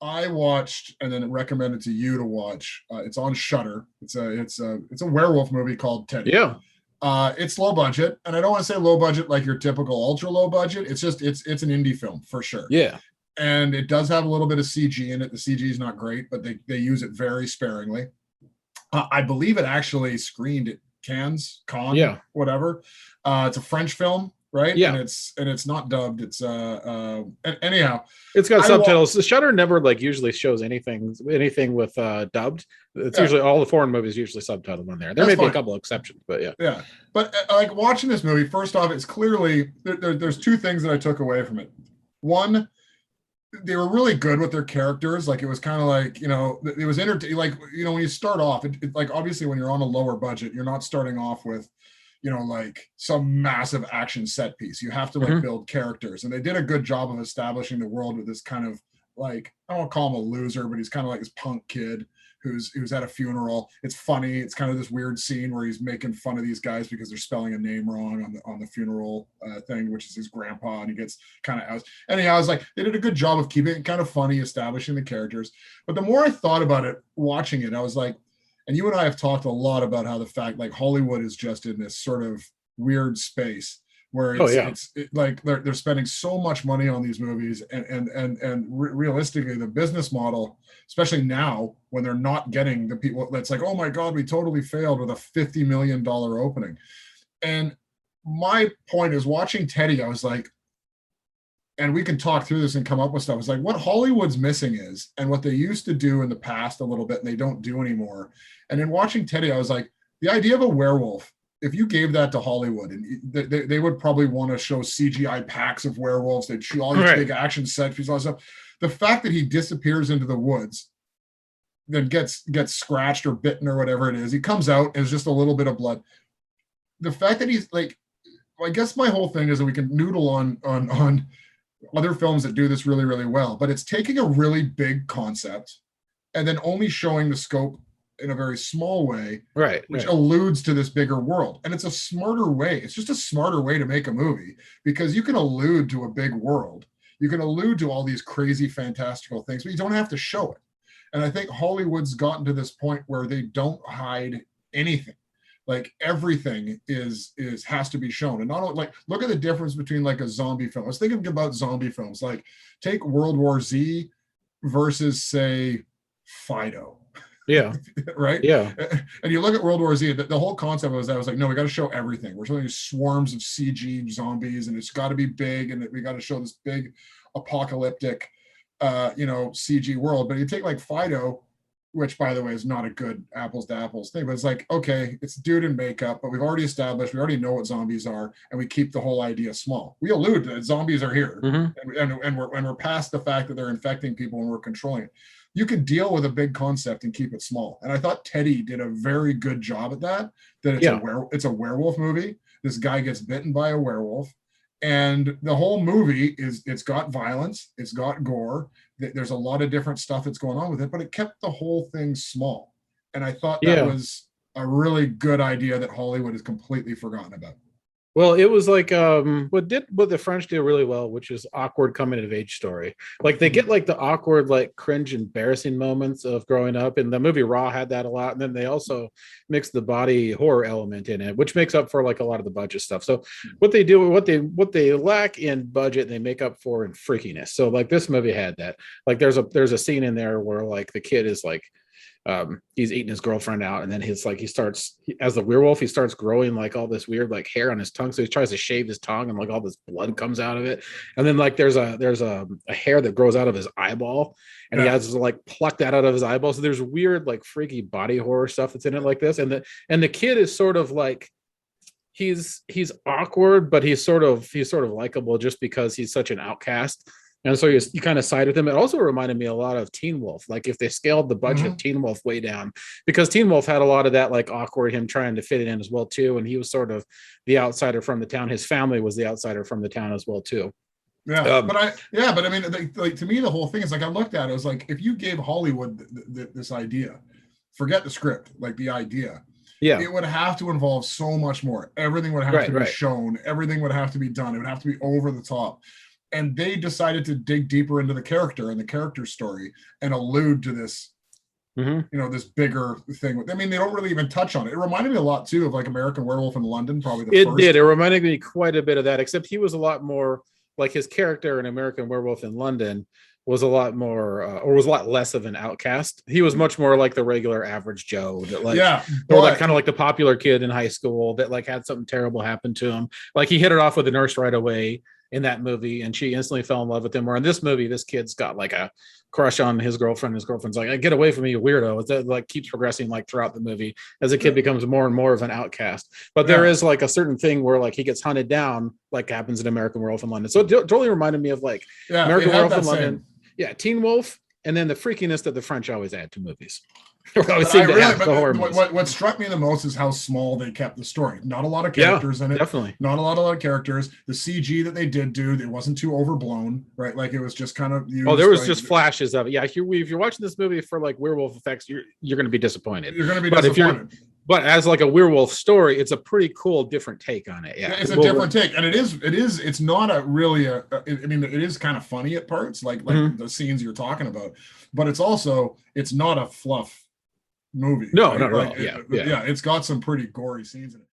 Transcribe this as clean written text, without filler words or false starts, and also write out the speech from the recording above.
I watched and then recommended to you to watch. It's on Shutter. It's a werewolf movie called Teddy. Yeah. It's low budget, and I don't want to say low budget like your typical ultra low budget. It's just it's an indie film for sure. Yeah. And it does have a little bit of CG in it. The CG is not great, but they use it very sparingly. I believe it actually screened at Cannes, Yeah. whatever. It's a French film, right? Yeah. And it's not dubbed. It's anyhow. It's got I subtitles. The Shutter never like usually shows anything with dubbed. It's usually all the foreign movies usually subtitled on there. There may be a couple of exceptions, but yeah. Yeah. But like watching this movie, first off, it's clearly there's two things that I took away from it. One, they were really good with their characters. Like it was kind of like, it was entertaining. Like, when you start off, it like obviously when you're on a lower budget, you're not starting off with, like some massive action set piece. You have to like build characters, and they did a good job of establishing the world with this kind of like, I don't call him a loser, but he's kind of like this punk kid who's at a funeral. It's funny. It's kind of this weird scene where he's making fun of these guys because they're spelling a name wrong on the funeral thing, which is his grandpa, and he gets kind of out. Anyhow, I was like, they did a good job of keeping it kind of funny, establishing the characters. But the more I thought about it, watching it, I was like, and you and I have talked a lot about how the fact like Hollywood is just in this sort of weird space where it's like they're spending so much money on these movies, and realistically the business model, especially now when they're not getting the people, that's like, oh my God, we totally failed with a $50 million opening. And my point is, watching Teddy, I was like, and we can talk through this and come up with stuff. It's like what Hollywood's missing is, and what they used to do in the past a little bit, and they don't do anymore. And in watching Teddy, I was like, the idea of a werewolf, if you gave that to Hollywood, and they would probably want to show CGI packs of werewolves, they'd shoot all these big action set pieces, all that stuff. The fact that he disappears into the woods, then gets scratched or bitten or whatever it is, he comes out and it's just a little bit of blood. The fact that he's like, I guess my whole thing is that we can noodle on other films that do this really, really well, but it's taking a really big concept and then only showing the scope in a very small way, which alludes to this bigger world. And it's a smarter way. It's just a smarter way to make a movie, because you can allude to a big world. You can allude to all these crazy, fantastical things, but you don't have to show it. And I think Hollywood's gotten to this point where they don't hide anything. Like everything has to be shown. And not only, like, look at the difference between like a zombie film. I was thinking about zombie films, like take World War Z versus say Fido. Yeah. Right. Yeah. And you look at World War Z, the whole concept was like, no, we got to show everything. We're showing swarms of CG zombies, and it's got to be big, and we got to show this big apocalyptic, CG world. But you take like Fido, which by the way is not a good apples to apples thing, but it's like, okay, it's dude in makeup, but we've already established, we already know what zombies are, and we keep the whole idea small. We allude that zombies are here, and we're past the fact that they're infecting people and we're controlling it. You can deal with a big concept and keep it small. And I thought Teddy did a very good job at that. That it's a werewolf movie. This guy gets bitten by a werewolf, and the whole movie it's got violence, it's got gore. There's a lot of different stuff that's going on with it, but it kept the whole thing small. And I thought that was a really good idea that Hollywood has completely forgotten about. Well, it was like what the French do really well, which is awkward coming of age story. Like they get like the awkward, like cringe, embarrassing moments of growing up, and the movie Raw had that a lot. And then they also mix the body horror element in it, which makes up for like a lot of the budget stuff. So what they do, what they lack in budget, they make up for in freakiness. So like this movie had that. Like there's a scene in there where like the kid is like, he's eating his girlfriend out, and then as the werewolf, he starts growing like all this weird like hair on his tongue, so he tries to shave his tongue, and like all this blood comes out of it. And then like there's a hair that grows out of his eyeball, and he has to like pluck that out of his eyeball. So there's weird like freaky body horror stuff that's in it like this. And the kid is sort of like, he's awkward, but he's sort of likable just because he's such an outcast. And so you kind of side with him. It also reminded me a lot of Teen Wolf. Like if they scaled the budget of Teen Wolf way down, because Teen Wolf had a lot of that like awkward, him trying to fit it in as well too. And he was sort of the outsider from the town. His family was the outsider from the town as well too. Yeah, but I mean, like to me, the whole thing is like, I looked at it, I was like, if you gave Hollywood this idea, forget the script, like the idea. Yeah, it would have to involve so much more. Everything would have to be shown. Everything would have to be done. It would have to be over the top. and they decided to dig deeper into the character and the character story and allude to this, this bigger thing. I mean, they don't really even touch on it. It reminded me a lot too of like American Werewolf in London, probably the It first. did. It reminded me quite a bit of that, except he was a lot more like his character in American Werewolf in London was a lot more or was a lot less of an outcast. He was much more like the regular average Joe that like or like kind of like the popular kid in high school that like had something terrible happen to him. Like he hit it off with the nurse right away in that movie and she instantly fell in love with him. Or in this movie, this kid's got like a crush on his girlfriend. His girlfriend's like, get away from me, you weirdo. It like keeps progressing like throughout the movie as the kid becomes more and more of an outcast. But there is like a certain thing where like he gets hunted down, like happens in American Werewolf in London. So it totally reminded me of like American Werewolf in London. Yeah, Teen Wolf, and then the freakiness that the French always add to movies. What struck me the most is how small they kept the story. Not a lot of characters in it. Definitely. Not a lot of characters. The CG that they did do, it wasn't too overblown, right? Like it was just kind of used. Oh, there was just flashes of it. Yeah, if you're watching this movie for like werewolf effects, you're going to be disappointed. You're going to be disappointed. But as like a werewolf story, it's a pretty cool, different take on it. Yeah, it's a different take, and it's not a really I mean, it is kind of funny at parts, like the scenes you're talking about, but it's not a fluff movie. No, not at all. Yeah, it's got some pretty gory scenes in it.